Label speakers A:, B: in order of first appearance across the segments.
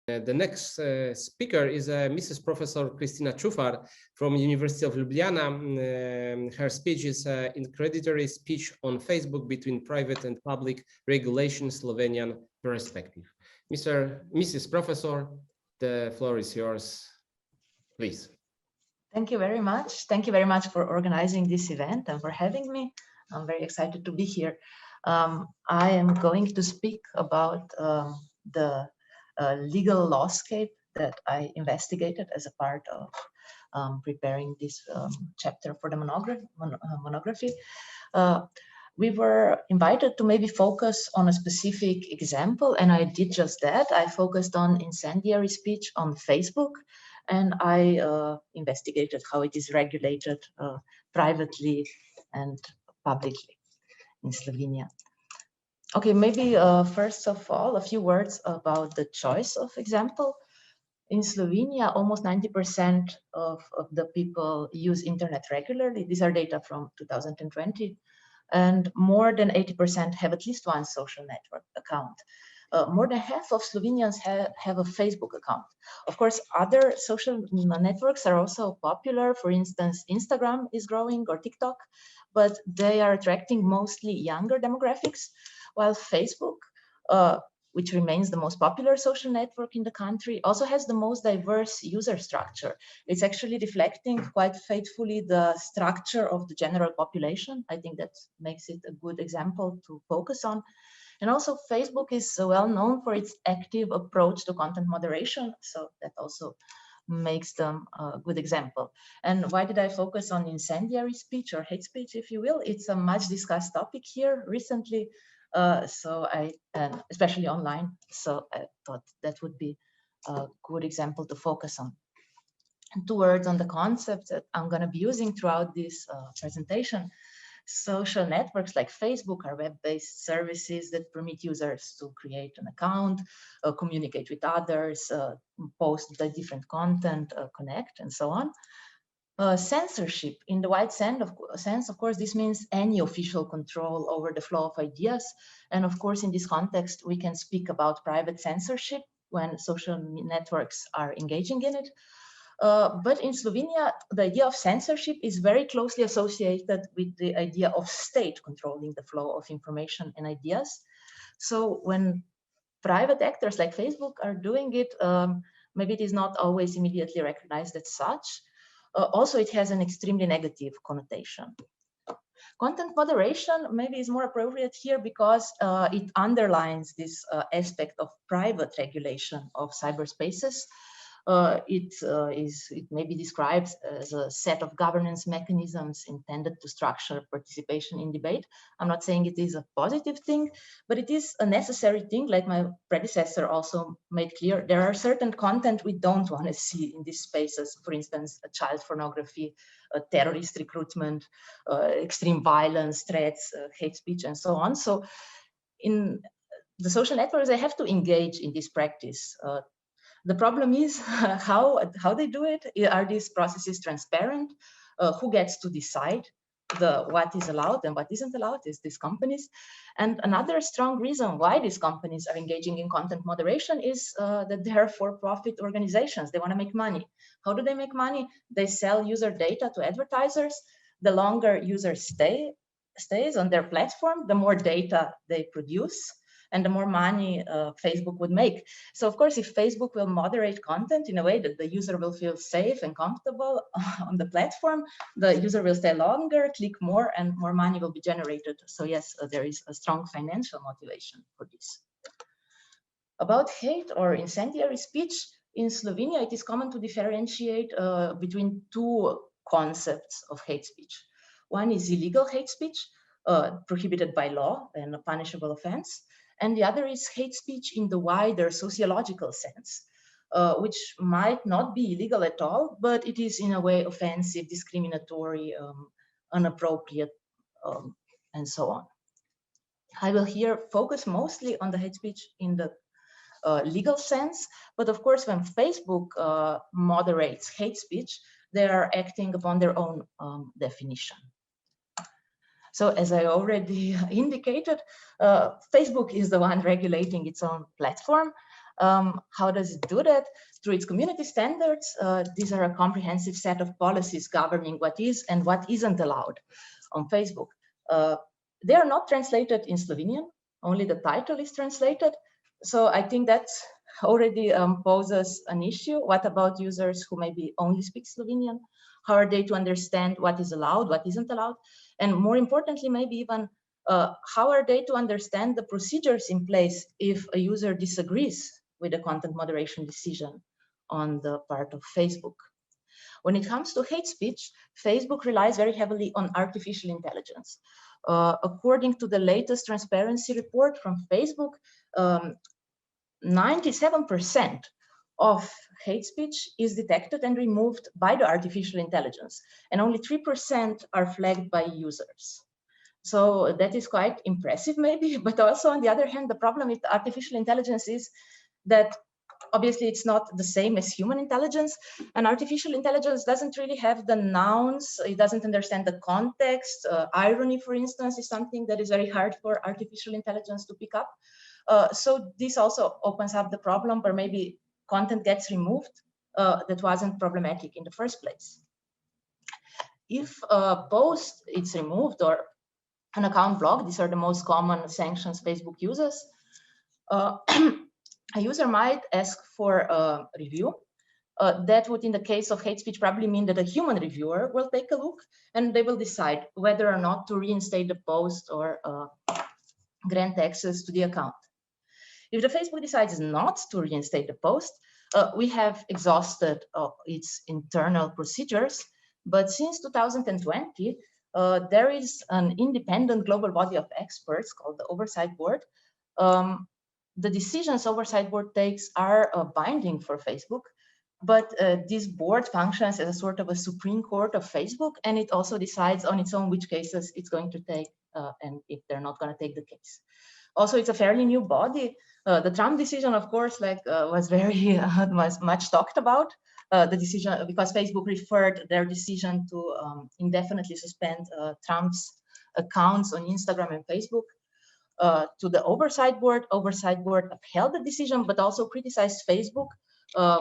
A: The next speaker is Mrs. Professor Kristina Čufar from University of Ljubljana. Her speech is introductory speech on Facebook between private and public regulation, Slovenian perspective. Mrs. Professor, the floor is yours, please.
B: Thank you very much. Thank you very much for organizing this event and for having me. I'm very excited to be here. I am going to speak about the legal lawscape that I investigated as a part of preparing this chapter for the monography. We were invited to maybe focus on a specific example, and I did just that. I focused on incendiary speech on Facebook, and I investigated how it is regulated privately and publicly in Slovenia. Okay, maybe first of all, a few words about the choice of example. In Slovenia, almost 90% of the people use internet regularly. These are data from 2020. And more than 80% have at least one social network account. More than half of Slovenians have a Facebook account. Of course, other social networks are also popular. For instance, Instagram is growing, or TikTok, but they are attracting mostly younger demographics, while Facebook, which remains the most popular social network in the country, also has the most diverse user structure. It's actually reflecting quite faithfully the structure of the general population. I think that makes it a good example to focus on. And also Facebook is well known for its active approach to content moderation, so that also makes them a good example. And why did I focus on incendiary speech, or hate speech, if you will? It's a much discussed topic here recently, especially online. So I thought that would be a good example to focus on. And 2 words on the concept that I'm going to be using throughout this presentation. Social networks like Facebook are web-based services that permit users to create an account, communicate with others, post the different content, connect, and so on. Censorship, in the wide sense, of course, this means any official control over the flow of ideas. And of course, in this context, we can speak about private censorship when social networks are engaging in it. But in Slovenia, the idea of censorship is very closely associated with the idea of state controlling the flow of information and ideas. So when private actors like Facebook are doing it, maybe it is not always immediately recognized as such. Also, it has an extremely negative connotation. Content moderation maybe is more appropriate here because it underlines this aspect of private regulation of cyberspaces. It maybe describes as a set of governance mechanisms intended to structure participation in debate. I'm not saying it is a positive thing, but it is a necessary thing. Like my predecessor also made clear, there are certain content we don't want to see in these spaces. For instance, child pornography, terrorist recruitment, extreme violence, threats, hate speech, and so on. So in the social networks, they have to engage in this practice. The problem is how they do it. Are these processes transparent? Who gets to decide what is allowed and what isn't allowed? Is these companies. And another strong reason why these companies are engaging in content moderation is that they are for-profit organizations. They want to make money. How do they make money? They sell user data to advertisers. The longer users stays on their platform, the more data they produce, and the more money Facebook would make. So of course, if Facebook will moderate content in a way that the user will feel safe and comfortable on the platform, the user will stay longer, click more, and more money will be generated. So yes, there is a strong financial motivation for this. About hate or incendiary speech, in Slovenia, it is common to differentiate between 2 concepts of hate speech. One is illegal hate speech, prohibited by law and a punishable offense. And the other is hate speech in the wider sociological sense, which might not be illegal at all, but it is in a way offensive, discriminatory, inappropriate, and so on. I will here focus mostly on the hate speech in the legal sense, but of course, when Facebook moderates hate speech, they are acting upon their own definition. So as I already indicated, Facebook is the one regulating its own platform. How does it do that? Through its community standards. These are a comprehensive set of policies governing what is and what isn't allowed on Facebook. They are not translated in Slovenian, only the title is translated. So I think that already poses an issue. What about users who maybe only speak Slovenian? How are they to understand what is allowed, what isn't allowed? And more importantly, maybe even how are they to understand the procedures in place if a user disagrees with the content moderation decision on the part of Facebook? When it comes to hate speech, Facebook relies very heavily on artificial intelligence. According to the latest transparency report from Facebook, 97% of hate speech is detected and removed by the artificial intelligence, and only 3% are flagged by users. So that is quite impressive maybe, but also on the other hand, the problem with artificial intelligence is that obviously it's not the same as human intelligence, and artificial intelligence doesn't really have the nouns, it doesn't understand the context. Irony, for instance, is something that is very hard for artificial intelligence to pick up. So this also opens up the problem where maybe content gets removed that wasn't problematic in the first place. If a post is removed or an account blocked, these are the most common sanctions Facebook uses, a user might ask for a review. That would, in the case of hate speech, probably mean that a human reviewer will take a look and they will decide whether or not to reinstate the post or grant access to the account. If the Facebook decides not to reinstate the post, we have exhausted its internal procedures. But since 2020, there is an independent global body of experts called the Oversight Board. The decisions Oversight Board takes are binding for Facebook, but this board functions as a sort of a Supreme Court of Facebook, and it also decides on its own which cases it's going to take and if they're not going to take the case. Also, it's a fairly new body. The Trump decision, of course, was very was much talked about. The decision because Facebook referred their decision to indefinitely suspend Trump's accounts on Instagram and Facebook to the Oversight Board. Oversight Board upheld the decision, but also criticized Facebook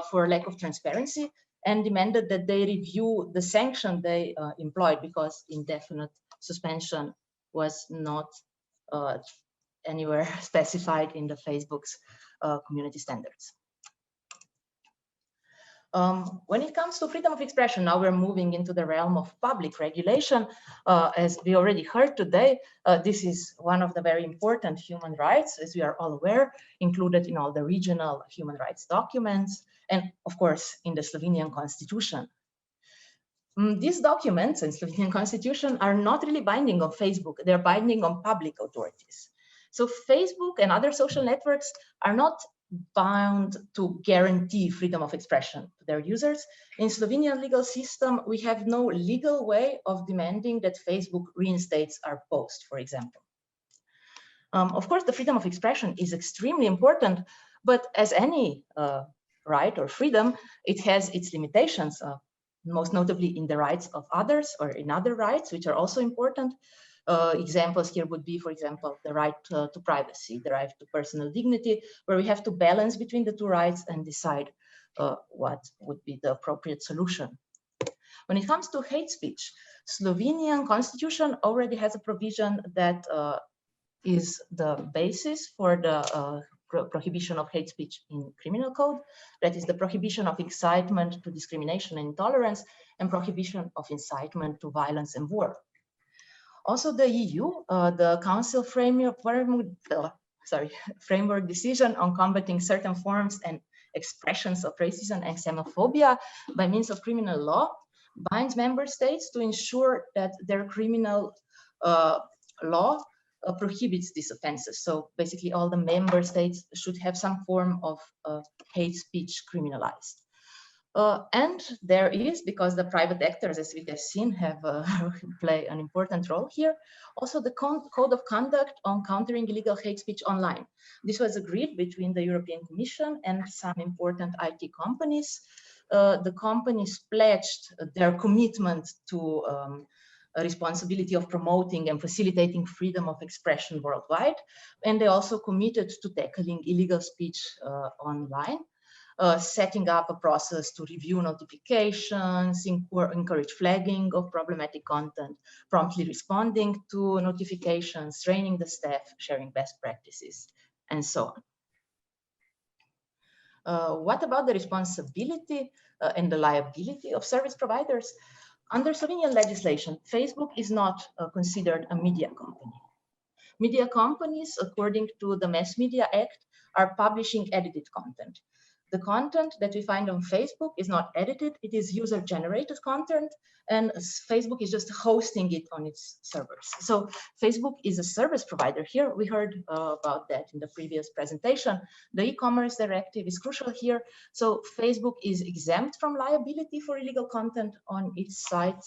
B: for lack of transparency and demanded that they review the sanction they employed because indefinite suspension was not anywhere specified in the Facebook's community standards. When it comes to freedom of expression, now we're moving into the realm of public regulation. As we already heard today, this is one of the very important human rights, as we are all aware, included in all the regional human rights documents, and of course, in the Slovenian constitution. These documents in Slovenian constitution are not really binding on Facebook, they're binding on public authorities. So Facebook and other social networks are not bound to guarantee freedom of expression to their users. In Slovenian legal system, we have no legal way of demanding that Facebook reinstates our post, for example. Of course, the freedom of expression is extremely important, but as any right or freedom, it has its limitations, most notably in the rights of others or in other rights, which are also important. Examples here would be, for example, the right to privacy, the right to personal dignity, where we have to balance between the two rights and decide what would be the appropriate solution. When it comes to hate speech, Slovenian constitution already has a provision that is the basis for the prohibition of hate speech in criminal code. That is the prohibition of incitement to discrimination and intolerance and prohibition of incitement to violence and war. Also, the EU, the Council framework decision on combating certain forms and expressions of racism and xenophobia by means of criminal law binds member states to ensure that their criminal law prohibits these offenses. So basically all the member states should have some form of hate speech criminalized. And there is, because the private actors, as we have seen, have play an important role here, also the code of conduct on countering illegal hate speech online. This was agreed between the European Commission and some important IT companies. The companies pledged their commitment to a responsibility of promoting and facilitating freedom of expression worldwide. And they also committed to tackling illegal speech online, setting up a process to review notifications, encourage flagging of problematic content, promptly responding to notifications, training the staff, sharing best practices, and so on. What about the responsibility and the liability of service providers? Under Slovenian legislation, Facebook is not considered a media company. Media companies, according to the Mass Media Act, are publishing edited content. The content that we find on Facebook is not edited, it is user-generated content, and Facebook is just hosting it on its servers. So Facebook is a service provider here. We heard about that in the previous presentation. The e-commerce directive is crucial here. So Facebook is exempt from liability for illegal content on its site.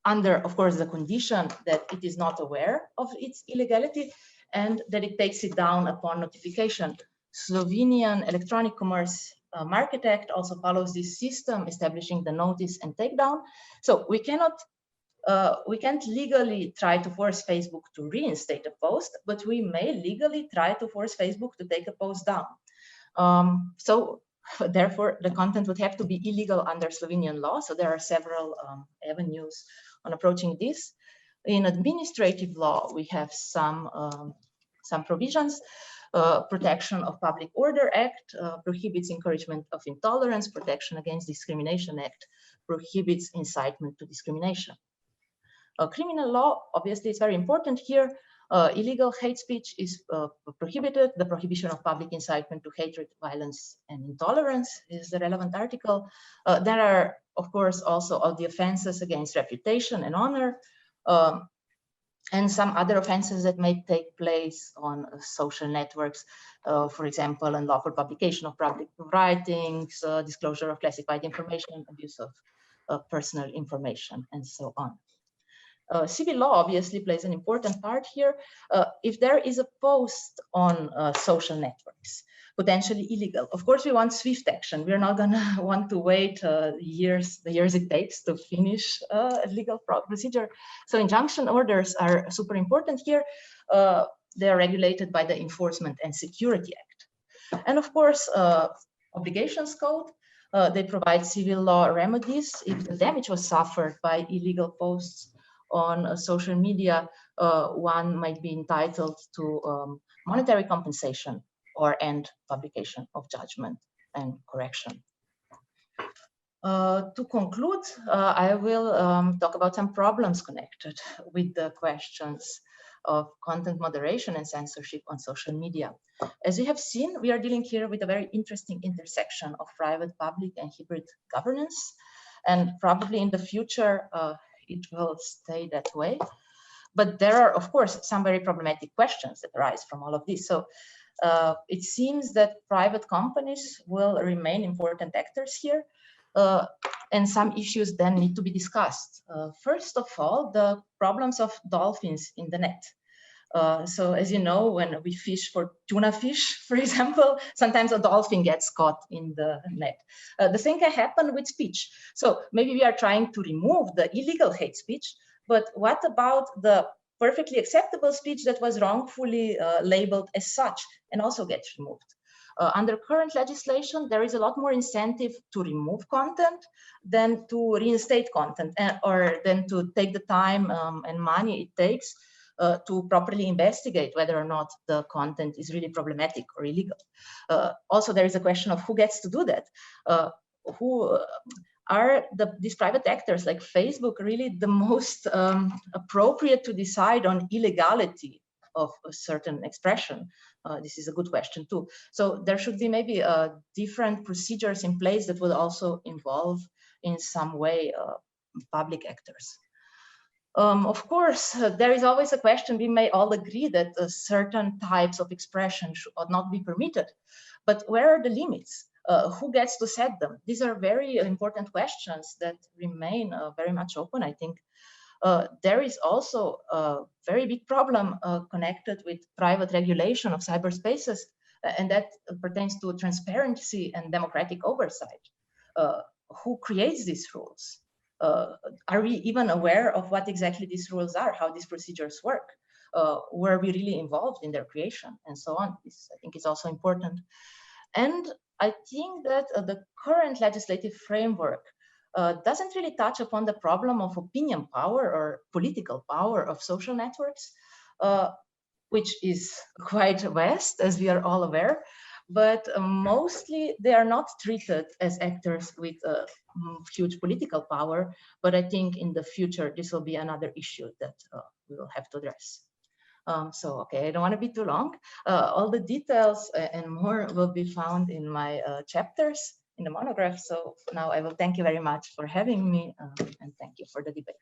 B: Under, of course, the condition that it is not aware of its illegality and that it takes it down upon notification. Slovenian Electronic Commerce Market Act also follows this system, establishing the notice and takedown. So we can't legally try to force Facebook to reinstate a post, but we may legally try to force Facebook to take a post down. Therefore, the content would have to be illegal under Slovenian law. So there are several avenues on approaching this. In administrative law, we have some provisions. Protection of Public Order Act prohibits encouragement of intolerance. Protection Against Discrimination Act prohibits incitement to discrimination. Criminal law, obviously, is very important here. Illegal hate speech is prohibited. The prohibition of public incitement to hatred, violence, and intolerance is the relevant article. There are, of course, also all the offenses against reputation and honor, and some other offenses that may take place on social networks, for example, unlawful publication of public writings, disclosure of classified information, abuse of personal information, and so on. Civil law obviously plays an important part here. If there is a post on social networks, potentially illegal, of course we want swift action. We're not gonna want to wait the years it takes to finish a legal procedure. So injunction orders are super important here. They are regulated by the Enforcement and Security Act. And of course, obligations code. They provide civil law remedies if the damage was suffered by illegal posts on social media. One might be entitled to monetary compensation or end publication of judgment and correction. To conclude, I will talk about some problems connected with the questions of content moderation and censorship on social media. As you have seen, we are dealing here with a very interesting intersection of private, public, and hybrid governance. And probably in the future, it will stay that way. But there are, of course, some very problematic questions that arise from all of this. So it seems that private companies will remain important actors here. And some issues then need to be discussed. First of all, the problems of dolphins in the net. So as you know, when we fish for tuna fish, for example, sometimes a dolphin gets caught in the net. The same can happen with speech. So maybe we are trying to remove the illegal hate speech, but what about the perfectly acceptable speech that was wrongfully labeled as such and also gets removed? Under current legislation, there is a lot more incentive to remove content than to reinstate content, or than to take the time and money it takes to properly investigate whether or not the content is really problematic or illegal. Also, there is a question of who gets to do that. Who are these private actors like Facebook really the most appropriate to decide on illegality of a certain expression? This is a good question too. So there should be maybe different procedures in place that will also involve in some way public actors. Of course, there is always a question. We may all agree that certain types of expression should not be permitted, but where are the limits? Who gets to set them? These are very important questions that remain very much open, I think. There is also a very big problem connected with private regulation of cyberspaces, and that pertains to transparency and democratic oversight. Who creates these rules? Are we even aware of what exactly these rules are, how these procedures work? Were we really involved in their creation, and so on? This, I think, is also important. And I think that the current legislative framework doesn't really touch upon the problem of opinion power or political power of social networks, which is quite vast, as we are all aware. But mostly they are not treated as actors with huge political power. But I think in the future, this will be another issue that we will have to address. So, okay, I don't want to be too long. All the details and more will be found in my chapters in the monograph. So now I will thank you very much for having me and thank you for the debate.